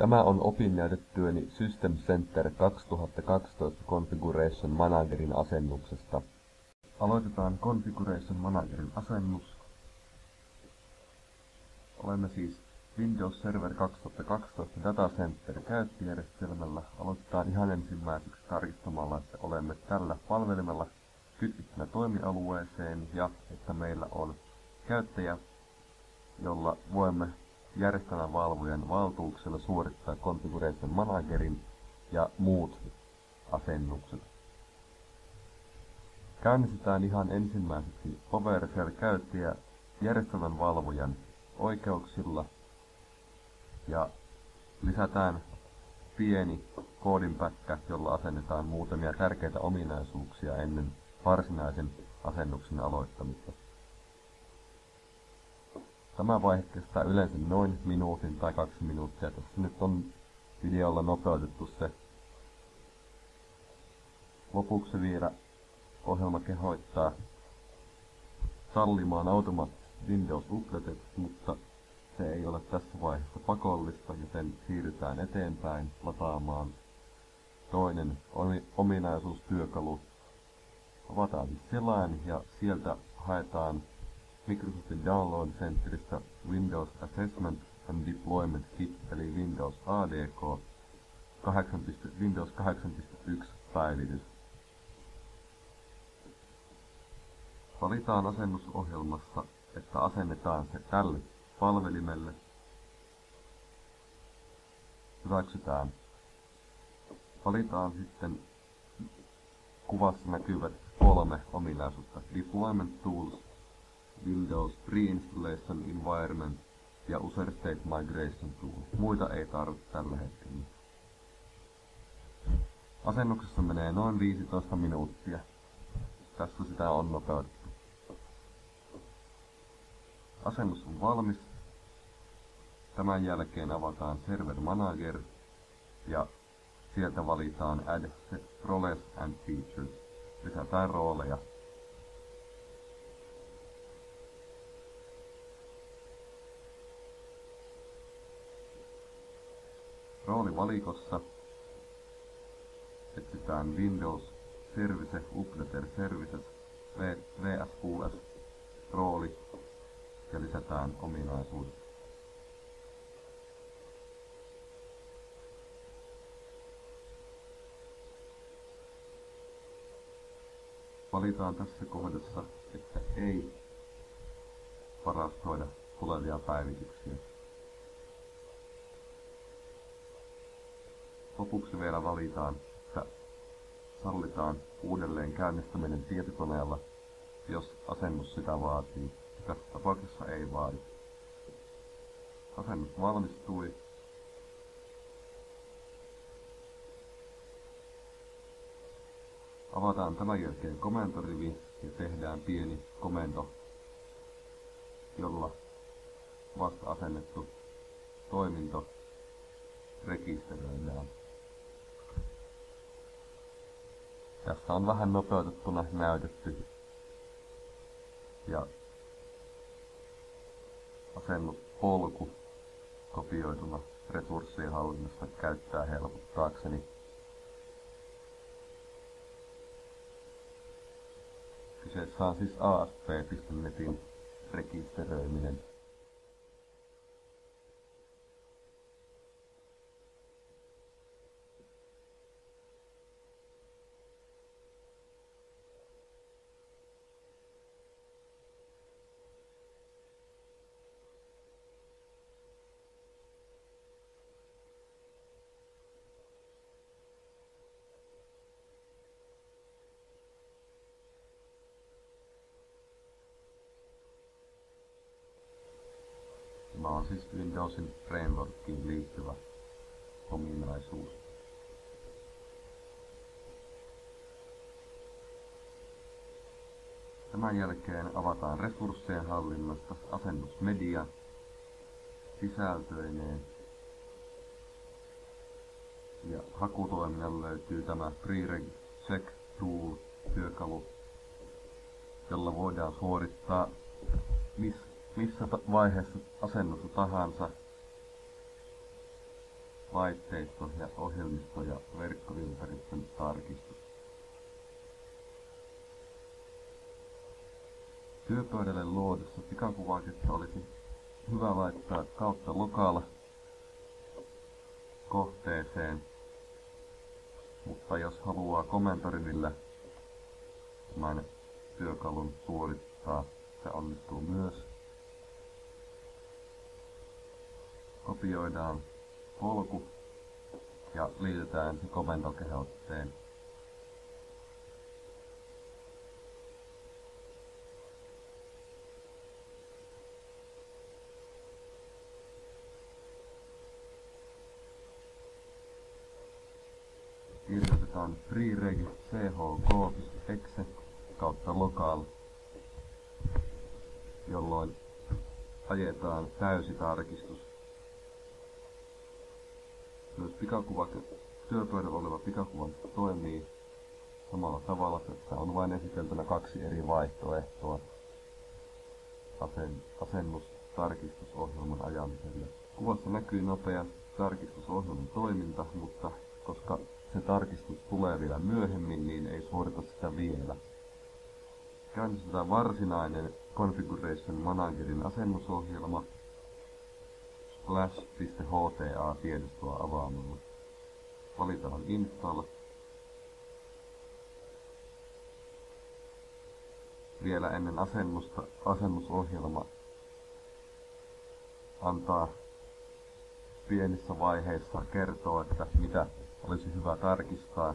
Tämä on opinnäytetyöni System Center 2012 Configuration Managerin asennuksesta. Aloitetaan Configuration Managerin asennus. Olemme siis Windows Server 2012 Data Center käyttöjärjestelmällä. Aloitetaan ihan ensimmäiseksi tarkistamalla, että olemme tällä palvelimella kytkettynä toimialueeseen ja että meillä on käyttäjä, jolla voimme järjestelmävalvojan valtuuksella suorittaa Configuration Managerin ja muut asennukset. Käynnistetään ihan ensimmäiseksi PowerShell-käyttäjä järjestelmänvalvojan oikeuksilla ja lisätään pieni koodinpätkä, jolla asennetaan muutamia tärkeitä ominaisuuksia ennen varsinaisen asennuksen aloittamista. Tämä vaihe kestää yleensä noin minuutin tai 2 minuuttia. Tässä nyt on videolla nopeutettu se. Lopuksi vielä ohjelma kehottaa sallimaan automaattisesti Windows-updatet, mutta se ei ole tässä vaiheessa pakollista, joten siirrytään eteenpäin lataamaan toinen ominaisuustyökalu. Avataan selain ja sieltä haetaan Microsoftin Download Centeristä Windows Assessment and Deployment Kit eli Windows ADK Windows 8.1 päivitys. Valitaan asennusohjelmassa, että asennetaan se tälle palvelimelle. Hyväksytään. Valitaan sitten kuvassa näkyvät 3 ominaisuutta: Deployment Tools, Windows Pre-installation Environment ja User State Migration Tool. Muita ei tarvitse tällä hetkellä. Asennuksessa menee noin 15 minuuttia. Tässä sitä on nopeutettu. Asennus on valmis. Tämän jälkeen avataan Server Manager ja sieltä valitaan Add Roles and Features. Lisätään rooleja. Roolivalikossa etsitään Windows Service Updater Services VSUS rooli ja lisätään ominaisuudet. Valitaan tässä kohdassa, että ei varastoida tulevia päivityksiä. Lopuksi vielä valitaan, että sallitaan uudelleen käynnistäminen tietokoneella, jos asennus sitä vaatii. Tässä tapauksessa ei vaadi. Asennus valmistui. Avataan tämän jälkeen komentorivi ja tehdään pieni komento, jolla vasta asennettu toiminto rekisteröidään. Tässä on vähän nopeutettuna näytetty ja asennuspolku kopioituna resurssien hallinnasta käyttää helpottaakseni. Kyseessä on siis ASP.NETin rekisteröiminen. Tämä on siis Windowsin frameworkiin liittyvä ominaisuus. Tämän jälkeen avataan resurssien hallinnasta asennusmedia sisältöineen. Ja hakutoiminnan löytyy tämä Pre-Reg Check Tool -työkalu, jolla voidaan suorittaa missä vaiheessa asennusta tahansa laitteisto ja ohjelmisto ja verkkoympäristön tarkistus. Työpöydälle luodessa pikakuvaketta olisi hyvä laittaa kautta lokaalla kohteeseen, mutta jos haluaa komentorivillä tämän työkalun suorittaa, se onnistuu myös. Kopioidaan polku ja liitetään se komentokehotteen. Kirjoitetaan freereg chk.exe kautta local, jolloin ajetaan täysi tarkistus. Myös työpöydällä oleva pikakuva toimii samalla tavalla, että on vain esiteltynä 2 eri vaihtoehtoa asennustarkistusohjelman ajamiselle. Kuvassa näkyy nopeasti tarkistusohjelman toiminta, mutta koska se tarkistus tulee vielä myöhemmin, niin ei suorita sitä vielä. Käynnistetään varsinainen Configuration Managerin asennusohjelma /hta-tiedostoa avaamalla. Valitaan Install. Vielä ennen asennusta asennusohjelma antaa pienissä vaiheissa kertoo, että mitä olisi hyvä tarkistaa,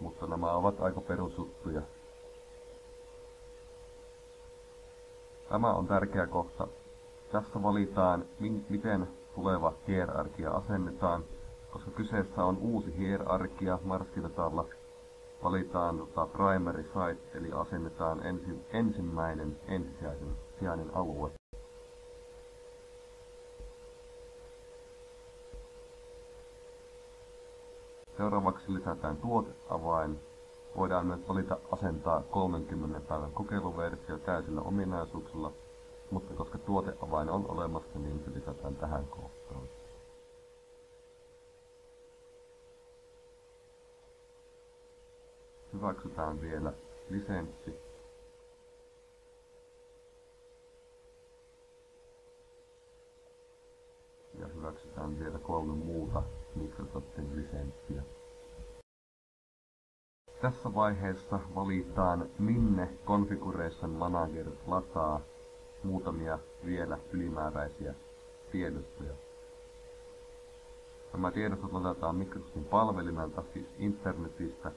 mutta nämä ovat aika perusjuttuja. Tämä on tärkeä kohta. Tässä valitaan, miten tuleva hierarkia asennetaan, koska kyseessä on uusi hierarkia. Marskidatalla valitaan primary site, eli asennetaan ensimmäinen ensisijainen alue. Seuraavaksi lisätään tuoteavain. Voidaan myös valita asentaa 30 päivän kokeiluversio täysillä ominaisuuksilla, mutta koska tuoteavain on olemassa, niin se lisätään tähän kohtaan. Hyväksytään vielä lisenssi. Ja hyväksytään vielä 3 muuta Microsoftin lisenssiä. Tässä vaiheessa valitaan, minne Configuration Manager lataa muutamia vielä ylimääräisiä tiedostoja. Nämä tiedostot ladataan Microsoftin palvelimelta, siis internetistä.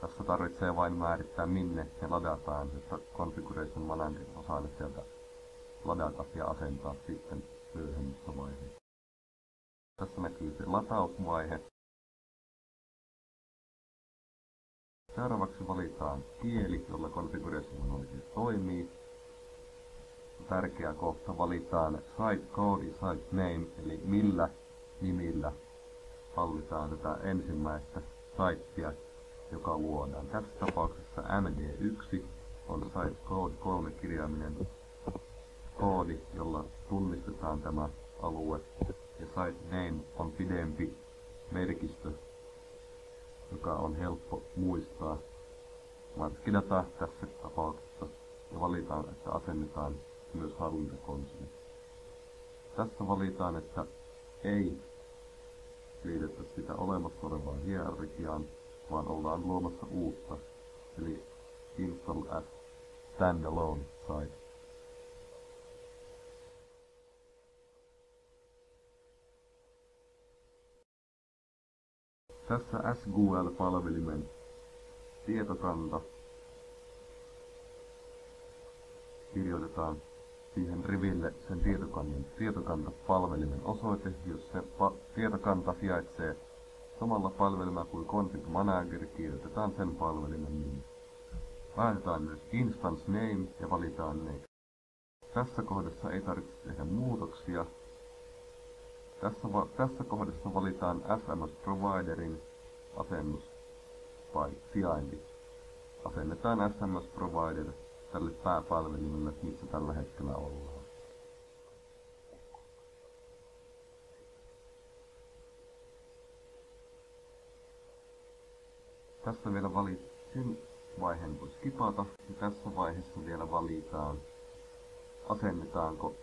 Tässä tarvitsee vain määrittää, minne ne ladataan, jotta Configuration Manager osaa ne sieltä ladata ja asentaa sitten myöhemmissä vaiheissa. Tässä näkyy se latausvaihe. Seuraavaksi valitaan kieli, jolla Configuration Manager toimii. Tärkeä kohta, valitaan site code ja site name, eli millä nimillä hallitaan tätä ensimmäistä siteä, joka luodaan. Tässä tapauksessa MD1 on site code 3-kirjaiminen koodi, jolla tunnistetaan tämä alue, ja site name on pidempi merkistö, joka on helppo muistaa. Markkidata tässä tapauksessa ja valitaan, että asennetaan myös hallintakonsoli. Tässä valitaan, että ei liitetä sitä olemassa olevaan hierarkiaan, vaan ollaan luomassa uutta, eli install as standalone site. Tässä SQL-palvelimen tietokanta kirjoitetaan siihen riville sen tietokantapalvelimen osoite, jos se tietokanta sijaitsee samalla palvelimella kuin Config Manager, kirjoitetaan sen palvelimen nimi. Laitetaan myös instance name ja valitaan next. Tässä kohdassa ei tarvitse tehdä muutoksia. Tässä kohdassa valitaan SMS Providerin sijainti. Asennetaan SMS Provider tälle pääpalvelimelle, missä tällä hetkellä ollaan. Tässä vielä sen vaiheen voi skipata, ja tässä vaiheessa vielä valitaan, asennetaanko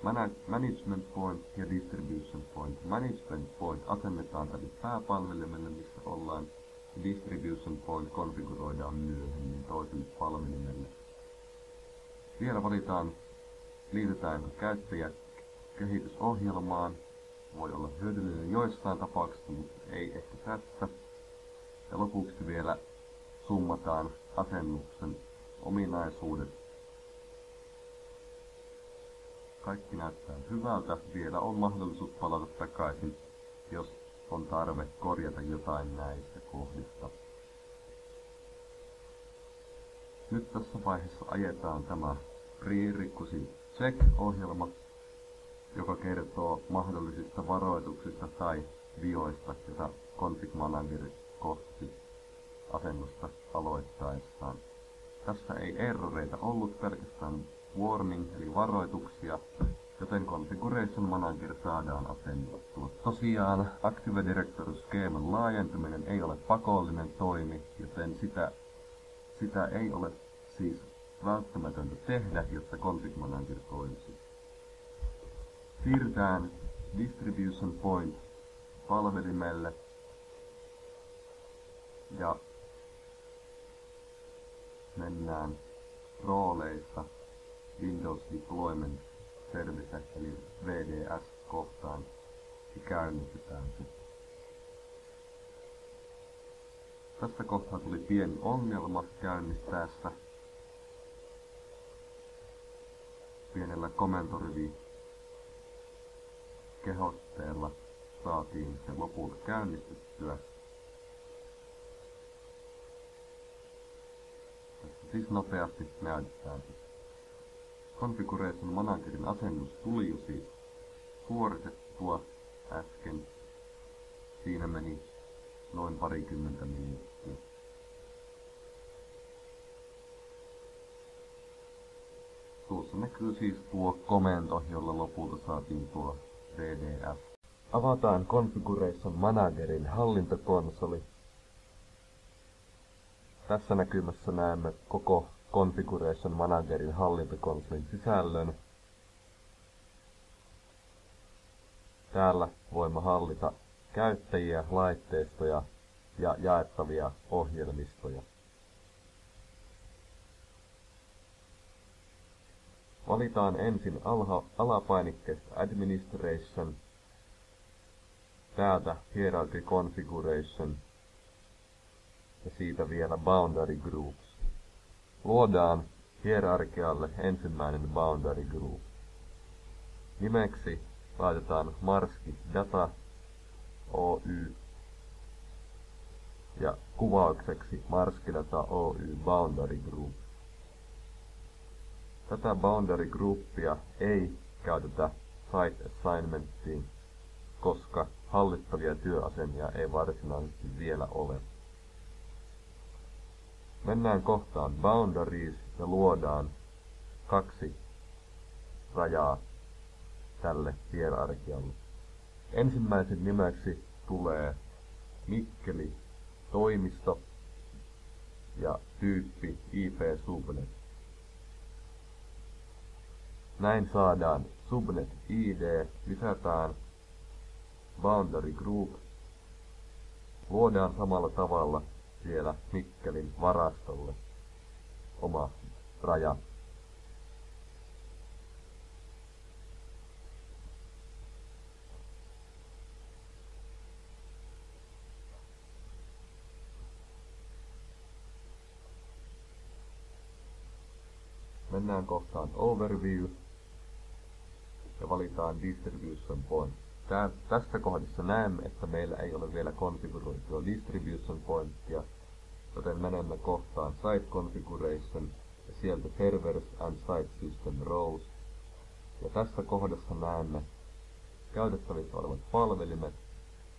Management Point ja Distribution Point. Management Point asennetaan tälle pääpalvelimelle, missä ollaan, ja Distribution Point konfiguroidaan myöhemmin toiselle palvelimelle. Vielä valitaan, liitetäänkö käyttäjä kehitysohjelmaan. Voi olla hyödyllinen joissain tapauksissa, mutta ei ehkä tässä. Ja lopuksi vielä summataan asennuksen ominaisuudet. Kaikki näyttää hyvältä. Vielä on mahdollisuus palata takaisin, jos on tarve korjata jotain näistä kohdista. Nyt tässä vaiheessa ajetaan tämä Prerequisite Check-ohjelma, joka kertoo mahdollisista varoituksista tai vioista, joita Config Manager kohtasi asennusta aloittaessaan. Tässä ei erroreita ollut, pelkästään warning eli varoituksia, joten Configuration Manager saadaan asennettua. Tosiaan Active Directory-skeeman laajentuminen ei ole pakollinen toimi, joten sitä ei ole siis välttämätöntä tehdä, jotta Config Manager toimisi. Siirrytään Distribution Point palvelimelle ja mennään rooleissa Windows Deployment Service eli VDS-kohtaan ja käynnistetään se. Tässä kohtaa tuli pieni ongelma käynnistäessä. Pienellä komentorivi kehotteella saatiin se lopulta käynnistettyä. Tässä siis nopeasti näytetään. Configuration Managerin asennus tuli jo siis suoritettua äsken. Siinä meni noin parikymmentä minuuttia. Tuossa näkyy siis tuo komento, jolla lopulta saatiin tuo VDS. Avataan Configuration Managerin hallintokonsoli. Tässä näkymässä näemme koko Configuration Managerin hallintokonsolin sisällön. Täällä voimme hallita käyttäjiä, laitteistoja ja jaettavia ohjelmistoja. Valitaan ensin alapainikkeesta Administration, täältä Hierarchy Configuration ja siitä vielä Boundary Groups. Luodaan hierarkialle ensimmäinen Boundary Group. Nimeksi laitetaan Marski Data Oy ja kuvaukseksi Marski Data Oy Boundary Group. Tätä Boundary Groupia ei käytetä Site Assignmentiin, koska hallittavia työasemia ei varsinaisesti vielä ole. Mennään kohtaan Boundaries ja luodaan 2 rajaa tälle hierarkialle. Ensimmäisen nimeksi tulee Mikkeli toimisto ja tyyppi IP subnet. Näin saadaan subnet ID, lisätään Boundary Group, luodaan samalla tavalla vielä Mikkelin varastolle oma raja. Mennään kohtaan Overview ja valitaan Distribution Point. Tässä kohdassa näemme, että meillä ei ole vielä konfiguroitua Distribution Pointia, joten menemme kohtaan Site Configuration ja sieltä Servers and Site System Roles. Ja tässä kohdassa näemme käytettävissä olevat palvelimet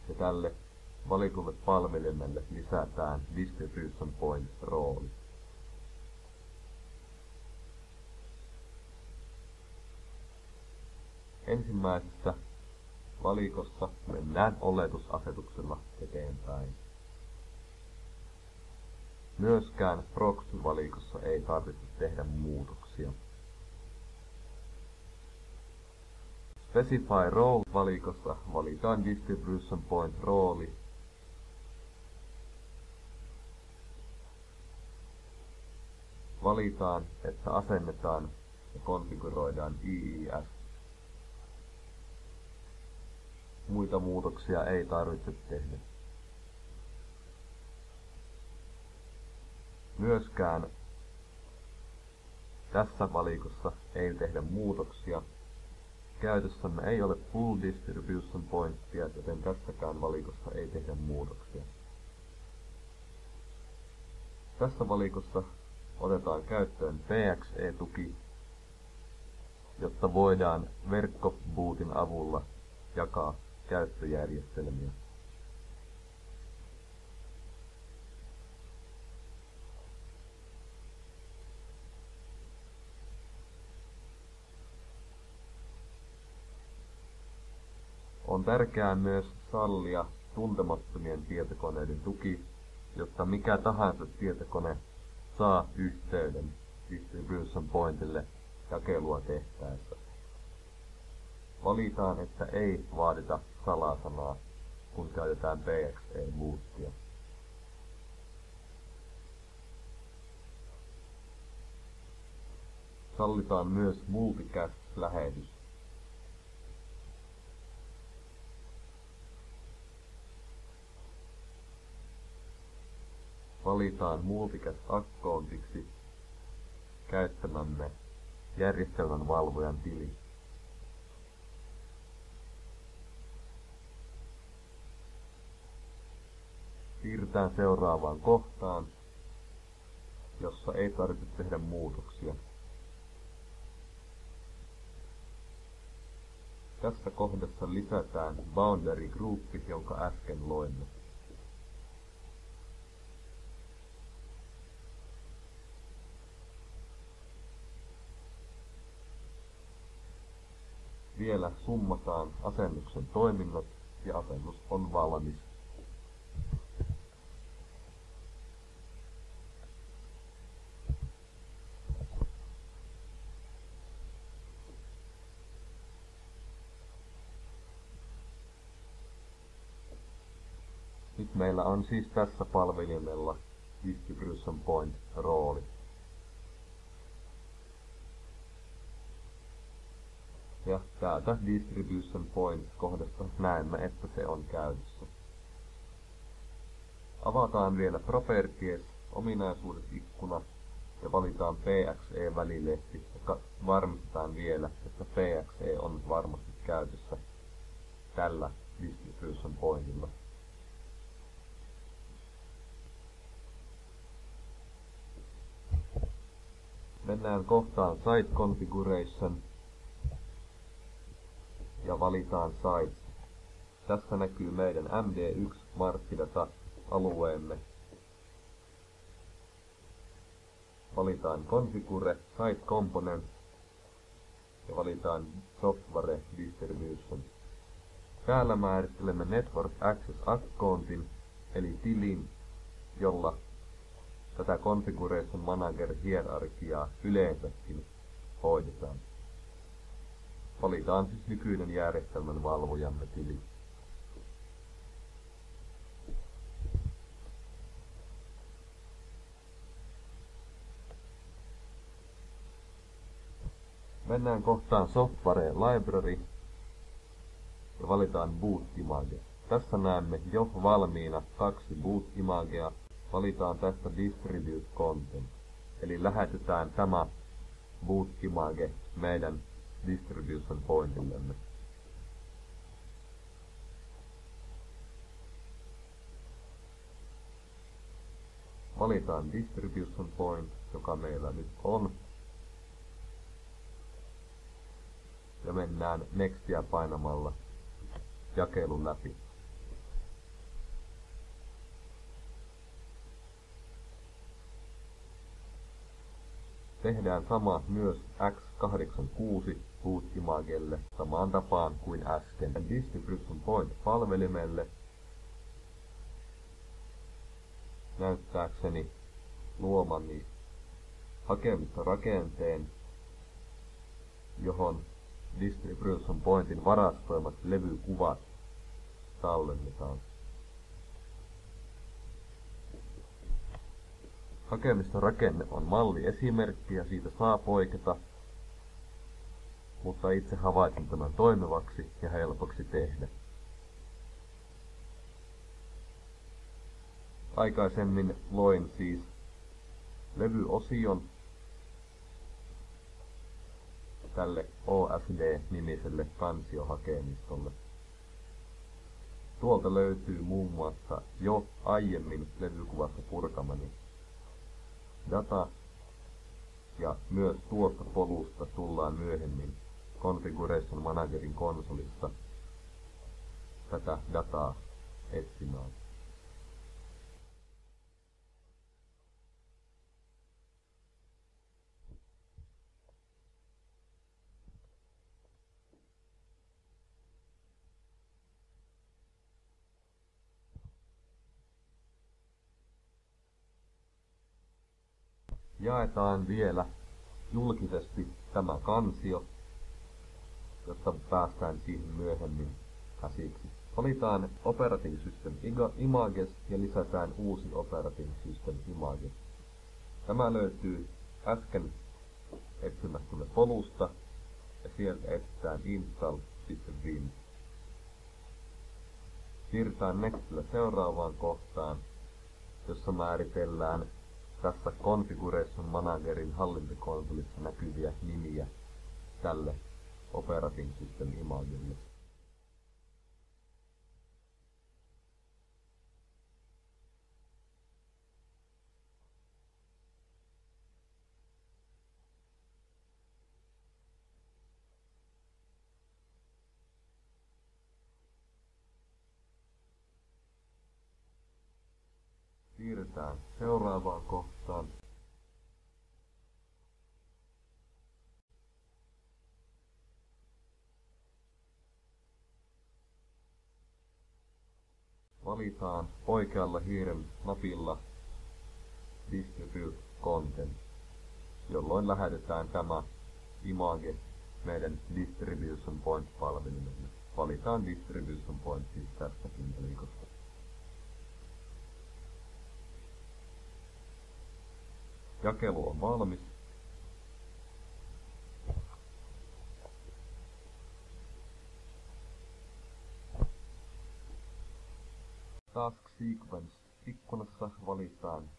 ja tälle valitulle palvelimelle lisätään Distribution Point rooli. Ensimmäisessä valikossa mennään oletusasetuksella eteenpäin. Myöskään Proxy-valikossa ei tarvitse tehdä muutoksia. Specify Role-valikossa valitaan Distribution Point-rooli. Valitaan, että asennetaan ja konfiguroidaan IIS. Muita muutoksia ei tarvitse tehdä. Myöskään tässä valikossa ei tehdä muutoksia. Käytössämme ei ole Full Distribution Pointia, joten tässäkään valikossa ei tehdä muutoksia. Tässä valikossa otetaan käyttöön PXE-tuki, jotta voidaan verkkobootin avulla jakaa käyttöjärjestelmiä. On tärkeää myös sallia tuntemattomien tietokoneiden tuki, jotta mikä tahansa tietokone saa yhteyden Distribution Pointille jakelua tehtäessä. Valitaan, että ei vaadita salasanaa, kun käytetään PXE-bootia. Sallitaan myös multicast-lähetys. Valitaan multicast-accountiksi käyttämämme järjestelmän valvojan tili. Siirrytään seuraavaan kohtaan, jossa ei tarvitse tehdä muutoksia. Tässä kohdassa lisätään boundary group, jonka äsken loimme. Vielä summataan asennuksen toiminnot ja asennus on valmis. Nyt meillä on siis tässä palvelimella Distribution Point rooli. Ja täältä Distribution Point-kohdasta näemme, että se on käytössä. Avataan vielä Properties, ominaisuudet-ikkuna ja valitaan PXE-välilehti ja varmistetaan vielä, että PXE on varmasti käytössä tällä Distribution Pointilla. Mennään kohtaan Site Configuration ja valitaan Sites. Tässä näkyy meidän MD1 markkidata-alueemme. Valitaan Configure, Site Components ja valitaan Software Distribution. Täällä määrittelemme Network Access Accountin eli tilin, jolla tätä Configuration Manager-hierarkiaa yleensäkin hoidetaan. Valitaan siis nykyinen järjestelmän valvojamme tili. Mennään kohtaan Software Library ja valitaan Boot Image. Tässä näemme jo valmiina 2 Boot Imagea. Valitaan tästä Distribute Content, eli lähetetään tämä Boot Image meidän Distribution Pointillemme. Valitaan Distribution Point, joka meillä nyt on. Ja mennään Nextia painamalla jakelun läpi. Tehdään sama myös x86 boot imagelle samaan tapaan kuin äsken. Distribution Point palvelimelle näyttääkseni luomani hakemistorakenteen, johon Distribution Pointin varastoimat levykuvat tallennetaan. Hakemiston on malliesimerkki ja siitä saa poiketa, mutta itse havaitsin tämän toimivaksi ja helpoksi tehdä. Aikaisemmin loin siis levyosion tälle OSD-nimiselle kansiohakemistolle. Tuolta löytyy muun muassa jo aiemmin levykuvasta purkamani data, ja myös tuosta polusta tullaan myöhemmin Configuration Managerin konsolissa tätä dataa etsimään. Jaetaan vielä julkisesti tämä kansio, jotta päästään siihen myöhemmin käsiksi. Valitaan Operating System Images ja lisätään uusi Operating System Image. Tämä löytyy äsken etsimästämme polusta ja sieltä etsitään Install System Vim. Siirrytään Nextillä seuraavaan kohtaan, jossa määritellään tässä Configuration Managerin hallintokonsolissa näkyviä nimiä tälle Operating System Imagelle. Siirrytään seuraavaan kohtaan. Valitaan oikealla hiiren napilla Distribute Content, jolloin lähetetään tämä image meidän Distribution Point-palvelimelle. Valitaan Distribution Point siis tästäkin pelikosta. Jakelu on valmis. Task Sequence ikkunassa valitaan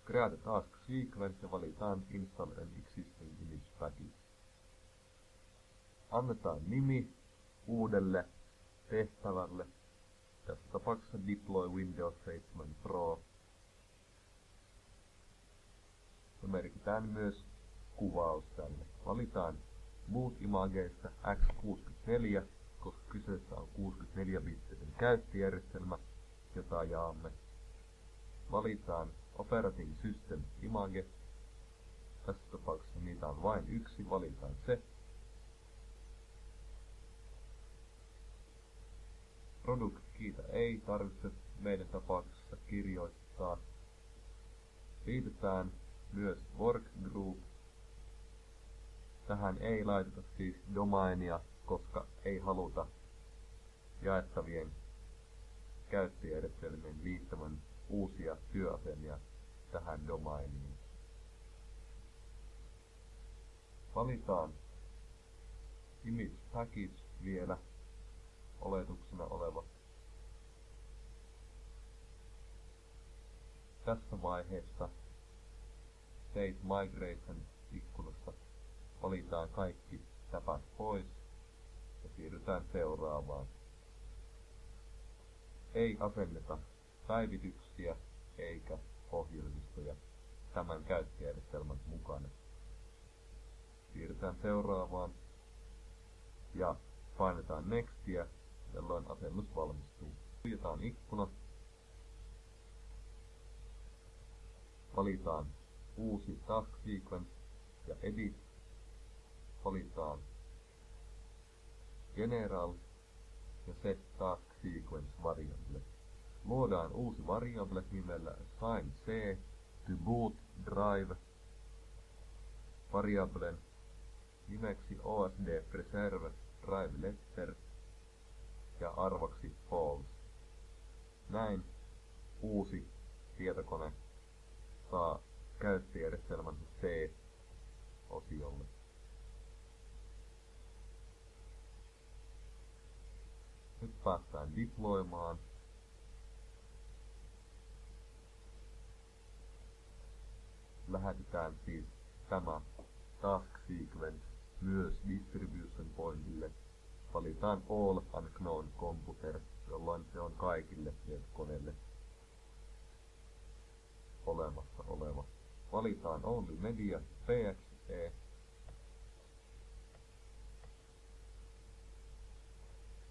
Create Task Sequence ja valitaan Install an Existing Image Package. Annetaan nimi uudelle tehtävälle, tässä tapauksessa Deploy Windows 7 Pro. Ja merkitään myös kuvaus tälle. Valitaan Boot Imageista X64, koska kyseessä on 64-bittinen käyttöjärjestelmä, jota jaamme. Valitaan Operating System Image. Tässä tapauksessa niitä on vain yksi, valitaan se. Product keytä ei tarvitse meidän tapauksessa kirjoittaa. Liitetään myös workgroup. Tähän ei laiteta siis domainia, koska ei haluta jaettavien käyttöjärjestelmien liittämän uusia työasemia tähän domainiin. Valitaan Image Package vielä oletuksena oleva. Tässä vaiheessa State Migration ikkunassa valitaan kaikki täpät pois ja siirrytään seuraavaan. Ei asenneta päivityksiä eikä ohjelmistoja tämän käyttöjärjestelmän mukana. Siirrytään seuraavaan ja painetaan Nextia, jolloin asennus valmistuu. Suljetaan ikkuna. Valitaan uusi Task Sequence ja Edit. Valitaan General ja Set Task Sequence variable. Luodaan uusi variable nimellä Assign C to boot drive variablen nimeksi OSD preserve drive letter ja arvoksi false. Näin uusi tietokone saa käyttöjärjestelmänsä C-osiolle. Nyt päästään deploymaan. Lähetetään siis tämä task sequence myös distribution pointille. Valitaan all unknown computer, jolloin se on kaikille tietokoneille olemassa oleva. Valitaan only media PXE.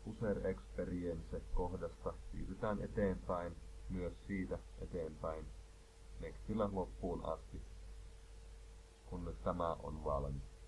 User experience kohdasta siirrytään eteenpäin, myös siitä eteenpäin Nextillä loppuun asti, kunnes tämä on valmis.